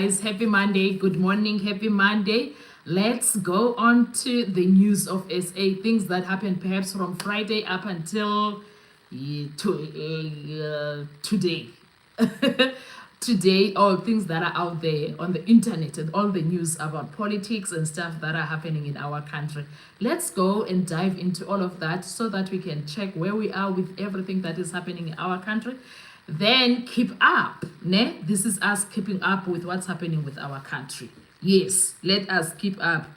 Happy Monday. Good morning. Happy Monday. Let's go on to the news of SA. Things that happened perhaps from Friday up until today. Today, all things that are out there on the internet and all the news about politics and stuff that are happening in our country. Let's go and dive into all of that so that we can check where we are with everything that is happening in our country. Then keep up, ne? This is us keeping up with what's happening with our country. Yes, let us keep up.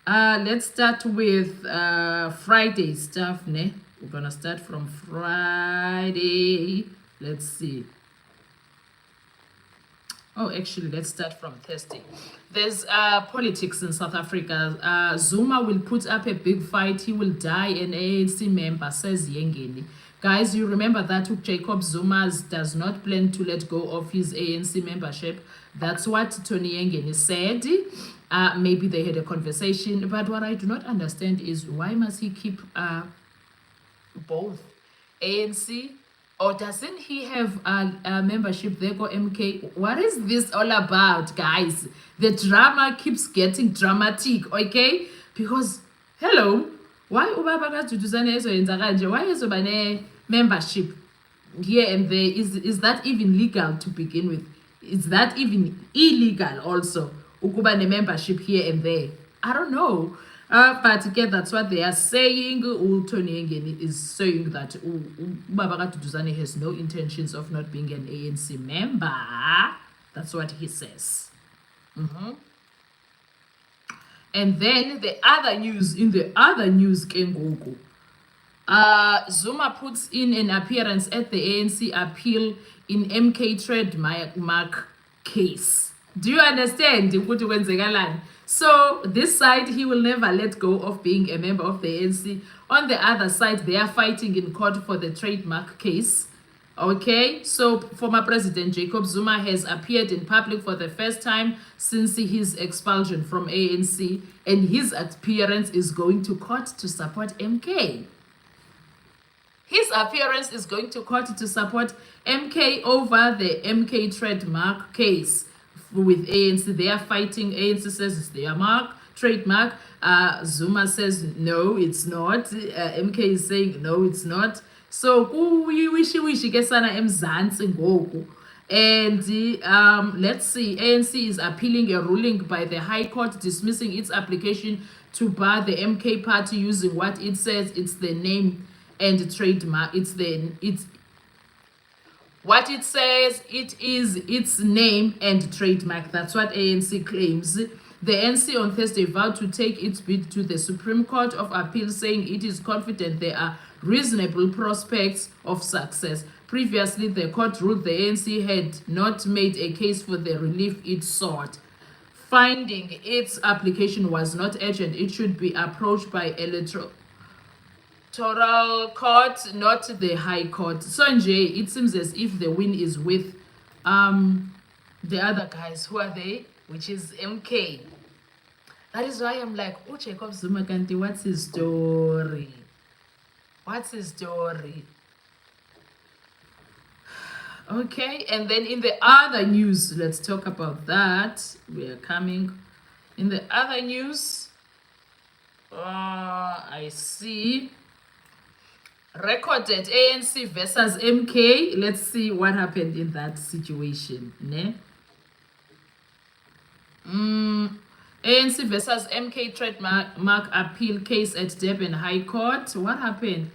Let's start with Friday stuff, ne? We're gonna start from Friday. Let's see. Oh, actually, let's start from Thursday. There's politics in South Africa. Zuma will put up a big fight. He will die an ANC member, says Yengeni. Guys, you remember that Jacob Zuma does not plan to let go of his ANC membership. That's what Tony Yengeni said. Maybe they had a conversation. But what I do not understand is why must he keep both ANC? Or doesn't he have a membership there for MK? What is this all about, guys? The drama keeps getting dramatic, okay? Because, hello, why ubaba kaDuduzane ezoyenza kanje? Why ezobane membership here and there? Is that even legal to begin with? Is that even illegal also? Ukuba membership here and there? I don't know. But again, that's what they are saying. Tony Ngeni is saying that Baba Duduzane has no intentions of not being an ANC member. That's what he says. And then the other news, Kengoku, Zuma puts in an appearance at the ANC appeal in MK trademark case. Do you understand? So this side, he will never let go of being a member of the ANC. On the other side, they are fighting in court for the trademark case. Okay, so former President Jacob Zuma has appeared in public for the first time since his expulsion from ANC, and his appearance is going to court to support MK. His appearance is going to court to support MK over the MK trademark case. With ANC, they are fighting. ANC says it's their trademark. Zuma says no, it's not. MK is saying no, it's not. So we get sana emzansi ngoku. And let's see, ANC is appealing a ruling by the High Court dismissing its application to bar the MK party using what it says it's the name and trademark. What it says, it is its name and trademark. That's what ANC claims. The ANC on Thursday vowed to take its bid to the Supreme Court of Appeal, saying it is confident there are reasonable prospects of success. Previously, the court ruled the ANC had not made a case for the relief it sought, finding its application was not urgent. It should be approached by electoral court, not the High Court. So Nje, it seems as if the win is with the other guys. Who are they? Which is MK. That is why I'm like, oh, Jacob Zuma Kanti, what's his story? What's his story? Okay, and then in the other news, let's talk about that. We are coming. In the other news, I see recorded ANC versus MK. Let's see what happened in that situation. Ne? ANC versus MK trademark appeal case at Durban High Court. What happened?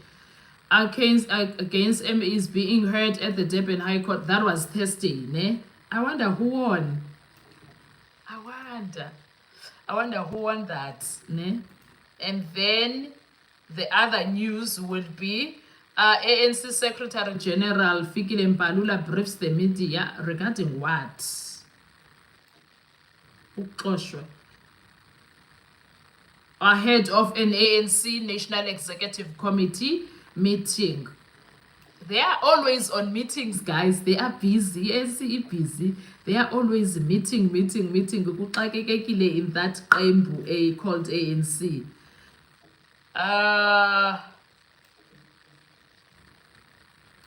Against M is being heard at the Durban High Court. That was Thursday. Ne? I wonder who won. I wonder who won that. Ne? And then the other news would be ANC Secretary General Fikile Mbalula briefs the media regarding what? Ahead of an ANC National Executive Committee meeting. They are always on meetings, guys. They are busy. ANC is busy. They are always meeting. In that called ANC.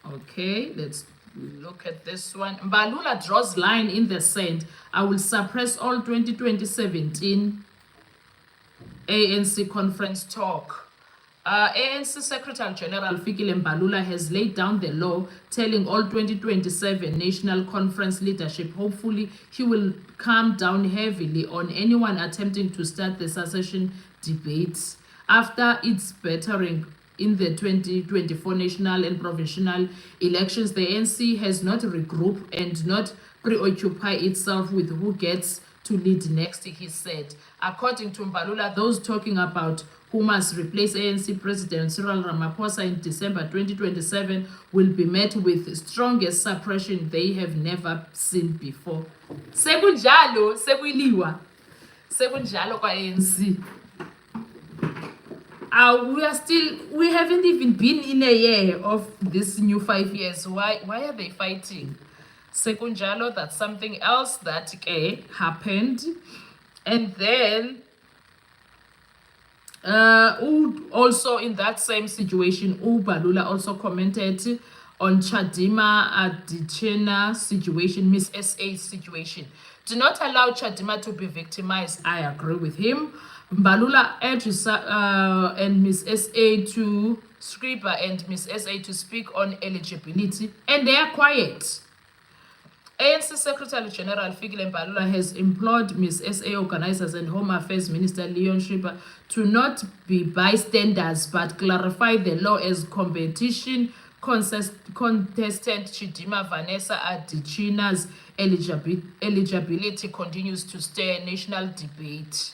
Okay, let's Look at this one. Mbalula draws line in the sand. I will suppress all 2017 ANC conference talk. ANC Secretary General Fikile Mbalula has laid down the law telling all 2027 National Conference leadership hopefully he will calm down heavily on anyone attempting to start the succession debates after its battering in the 2024 national and provincial elections. The ANC has not regrouped and not preoccupy itself with who gets to lead next, he said. According to Mbalula, those talking about who must replace ANC President Cyril Ramaphosa in December 2027 will be met with strongest suppression they have never seen before. Sekunjalo, sekuyiliwa. Sekunjalo kwa ANC. We haven't even been in a year of this new 5 years. Why are they fighting? Sekunjalo, that's something else that happened. And then also in that same situation, Mbalula also commented on Chadima Adichiena's situation, Miss SA's situation. Do not allow Chadima to be victimized. I agree with him. Mbalula urges and Miss SA to Scriber and Miss SA to speak on eligibility, and they are quiet. ANC Secretary General Fikile Mbalula has implored Miss SA organizers and Home Affairs Minister Leon Schreiber to not be bystanders but clarify the law as competition contestant Chidima Vanessa Adichiena's eligibility continues to stir national debate.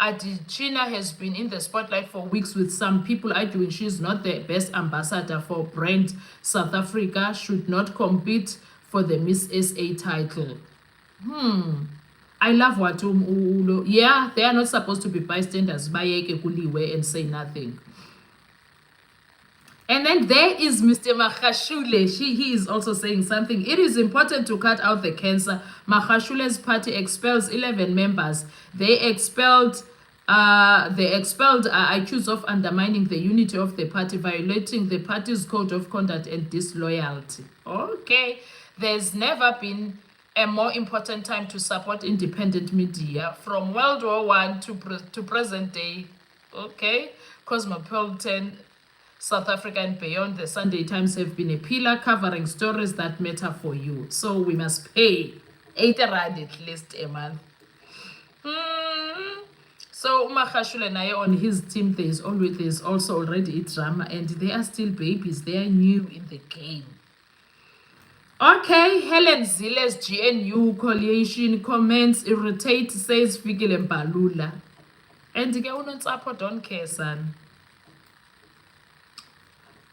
Adichina has been in the spotlight for weeks, with some people arguing she's not the best ambassador for brand South Africa, should not compete for the Miss SA title. I love what yeah, they are not supposed to be bystanders, bayeke kuliwe and say nothing. And then there is Mr. Magashule. He is also saying something. It is important to cut out the cancer. Magashule's party expels 11 members. They expelled accused of undermining the unity of the party, violating the party's code of conduct and disloyalty. Okay, there's never been a more important time to support independent media, from World War I to present day. Okay, Cosmopolitan, South Africa and beyond, the Sunday Times have been a pillar covering stories that matter for you. So we must pay 80 rand at least a month. So Magashule naye on his team, there's also already a drama, and they are still babies. They are new in the game. Okay, Helen Zile's GNU coalition comments irritate, says Fikile Mbalula. And ke unontsapho don't care, son.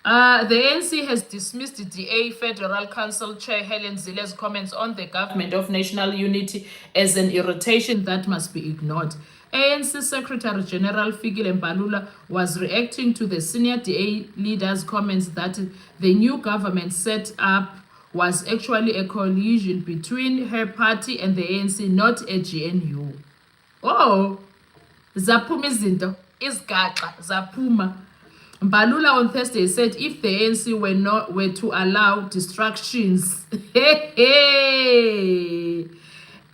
The ANC has dismissed the DA Federal Council Chair Helen Zile's comments on the government of national unity as an irritation that must be ignored. ANC Secretary General Fikile Mbalula was reacting to the senior DA leader's comments that the new government set up was actually a coalition between her party and the ANC, not a GNU. Oh, zaphuma izinto, izgaxa zaphuma. Mbalula on Thursday said if the ANC were to allow distractions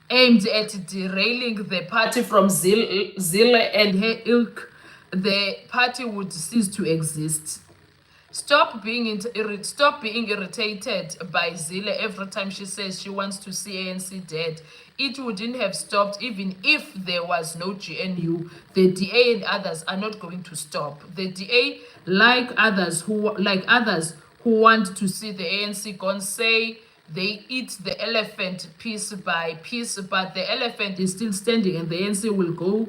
aimed at derailing the party from Zille and her ilk, the party would cease to exist. Stop being irritated by Zille every time she says she wants to see ANC dead. It wouldn't have stopped even if there was no GNU. The DA and others are not going to stop. The DA, like others who want to see the ANC gone, say they eat the elephant piece by piece, but the elephant is still standing and the ANC will go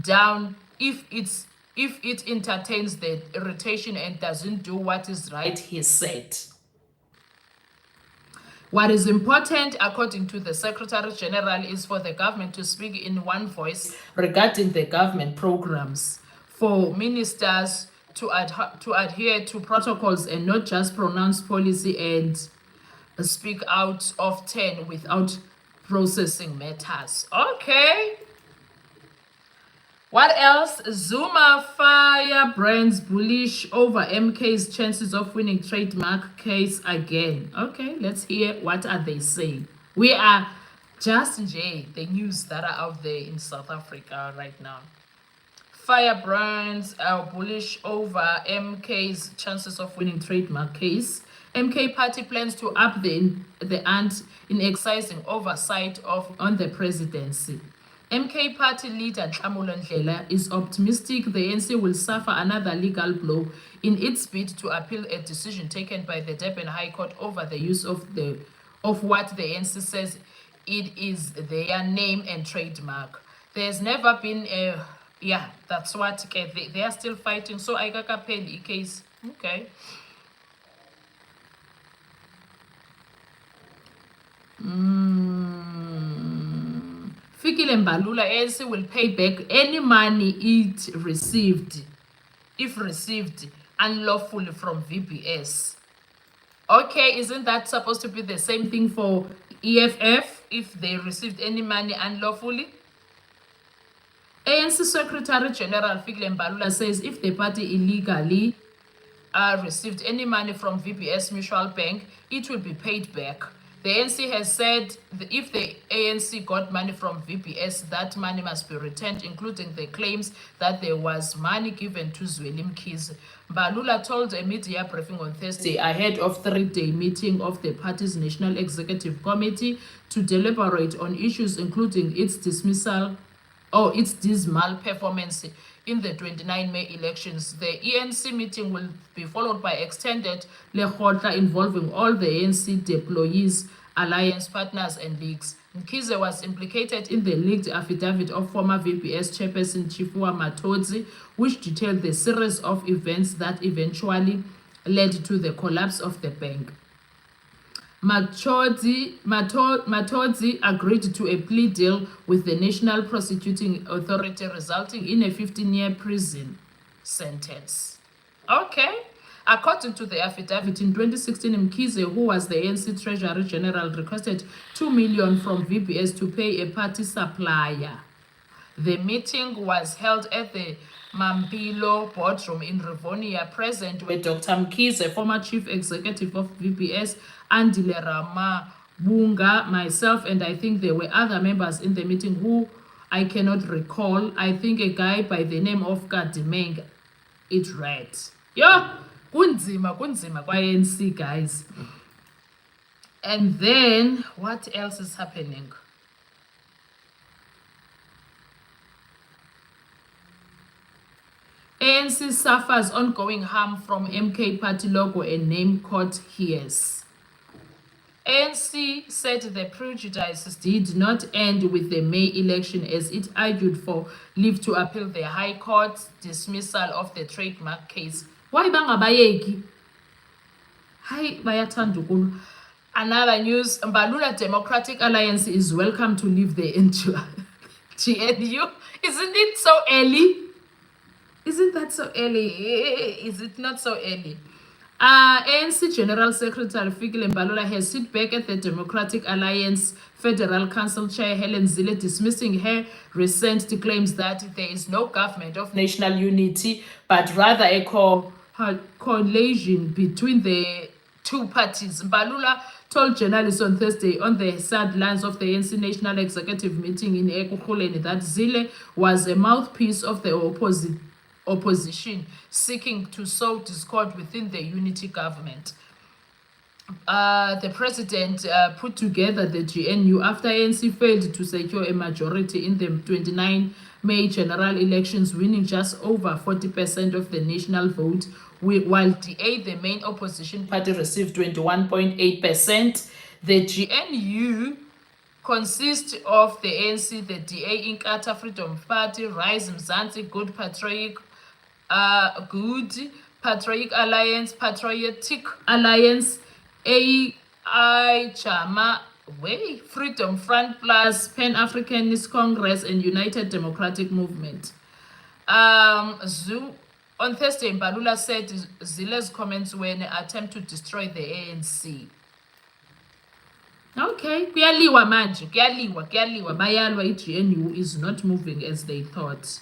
down if it entertains the irritation and doesn't do what is right, he said. What is important, according to the Secretary General, is for the government to speak in one voice regarding the government programs, for ministers to adhere to protocols and not just pronounce policy and speak out of turn without processing matters. Okay. What else? Zuma firebrands bullish over MK's chances of winning trademark case again. Okay, let's hear what are they saying. We are just the news that are out there in South Africa right now. Firebrands are bullish over MK's chances of winning trademark case. MK party plans to up the ante in exercising oversight on the presidency. MK party leader Nhlamulo Ndlela is optimistic the ANC will suffer another legal blow in its bid to appeal a decision taken by the Durban High Court over the use of what the ANC says it is their name and trademark. There's never been a that's what they are still fighting. So I got a case. Okay. Fikile Mbalula, ANC will pay back any money it received, if received unlawfully from VBS. Okay, isn't that supposed to be the same thing for EFF if they received any money unlawfully? ANC Secretary General Fikile Mbalula says if the party illegally received any money from VBS Mutual Bank, it will be paid back. The ANC has said that if the ANC got money from VBS, that money must be returned, including the claims that there was money given to Zweli Mkhize. Mbalula told a media briefing on Thursday ahead of three-day meeting of the party's National Executive Committee to deliberate on issues including its dismissal or its dismal performance in the 29 May elections. The ANC meeting will be followed by extended lekgotla involving all the ANC deployees, alliance partners and leagues. Mkhize was implicated in the leaked affidavit of former VBS chairperson Chifua Matodzi, which detailed the series of events that eventually led to the collapse of the bank. Matodzi agreed to a plea deal with the National Prosecuting Authority, resulting in a 15-year prison sentence. Okay. According to the affidavit, in 2016, Mkhize, who was the ANC Treasury General, requested 2 million from VBS to pay a party supplier. The meeting was held at the Mampilo boardroom in Rivonia. Present were Dr. Mkhize, former chief executive of VBS, Andile Ramabunga, myself, and I think there were other members in the meeting who I cannot recall. I think a guy by the name of Kadimeng. It read. Yo, kunzima kwa ANC, guys. And then, what else is happening? ANC suffers ongoing harm from MK party logo and name court hears. ANC said the prejudices did not end with the May election as it argued for leave to appeal the High Court's dismissal of the trademark case. Why bangabayeki? Hi, bayathanda ukulu. Another news, Mbalula Democratic Alliance is welcome to leave the GNU. Isn't it so early? Isn't that so early? Is it not so early? ANC General Secretary Fikile Mbalula has sit back at the Democratic Alliance Federal Council Chair Helen Zille, dismissing her recent claims that there is no government of national unity, but rather a coalition between the two parties. Mbalula told journalists on Thursday on the sidelines of the ANC National Executive meeting in Ekukhuleni that Zille was a mouthpiece of the opposition seeking to sow discord within the unity government. The president put together the GNU after ANC failed to secure a majority in the 29 May general elections, winning just over 40% of the national vote, while DA, the main opposition party, received 21.8%. The GNU consists of the ANC, the DA, Inkatha Freedom Party, Rise Mzansi, Good Patriotic Alliance, Patriotic Alliance, AI Chama, Freedom Front Plus, Pan-Africanist Congress, and United Democratic Movement. On Thursday, Mbalula said Zille's comments were an attempt to destroy the ANC. Okay, kuyaliwa manje, kuyaliwa, bayalwa. GNU is not moving as they thought.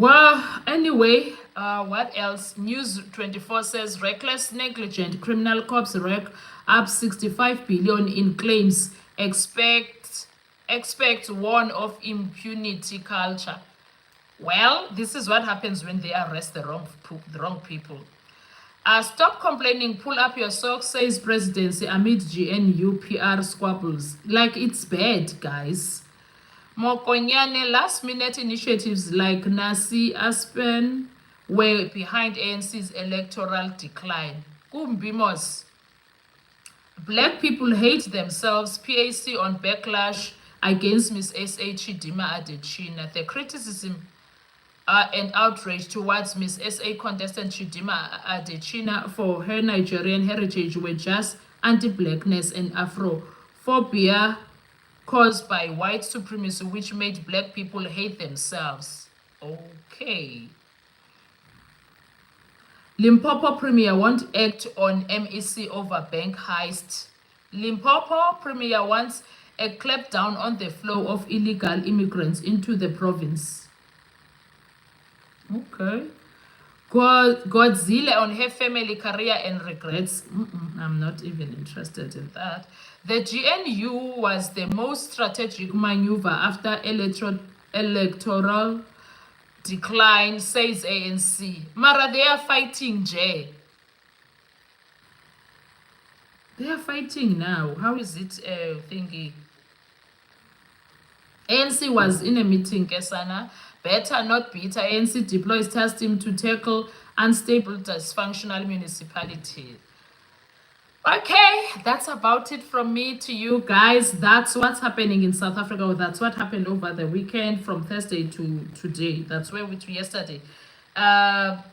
Well, anyway, what else? News 24 says reckless, negligent criminal cops rack up 65 billion in claims. Expect warn of impunity culture. Well, this is what happens when they arrest the wrong people. Stop complaining, pull up your socks, says presidency amid GNU PR squabbles. Like, it's bad, guys. Mokonyane, last-minute initiatives like Nasi Aspen were behind ANC's electoral decline. Kumbimos. Black people hate themselves. PAC on backlash against Miss S.A. Chidima Adechina. The criticism and outrage towards Miss S.A. contestant Chidima Adechina for her Nigerian heritage were just anti-blackness and Afrophobia caused by white supremacy, which made black people hate themselves. Okay. Limpopo Premier won't act on MEC over bank heist. Limpopo Premier wants a clampdown on the flow of illegal immigrants into the province. Okay. Godzilla on her family career and regrets. I'm not even interested in that. The GNU was the most strategic maneuver after electoral decline, says ANC. Mara, they are fighting, Jay. They are fighting now. How is it thingy? ANC was in a meeting, Kesana. Better not bitter. ANC deploys task team to tackle unstable, dysfunctional municipality. Okay, that's about it from me to you guys. That's what's happening in South Africa. That's what happened over the weekend from Thursday to today. That's where we to yesterday.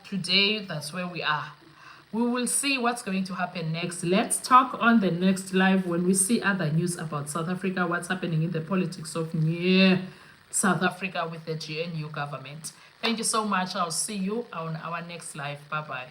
Today, that's where we are. We will see what's going to happen next. Let's talk on the next live when we see other news about South Africa, what's happening in the politics of South Africa with the GNU government. Thank you so much. I'll see you on our next live. Bye-bye.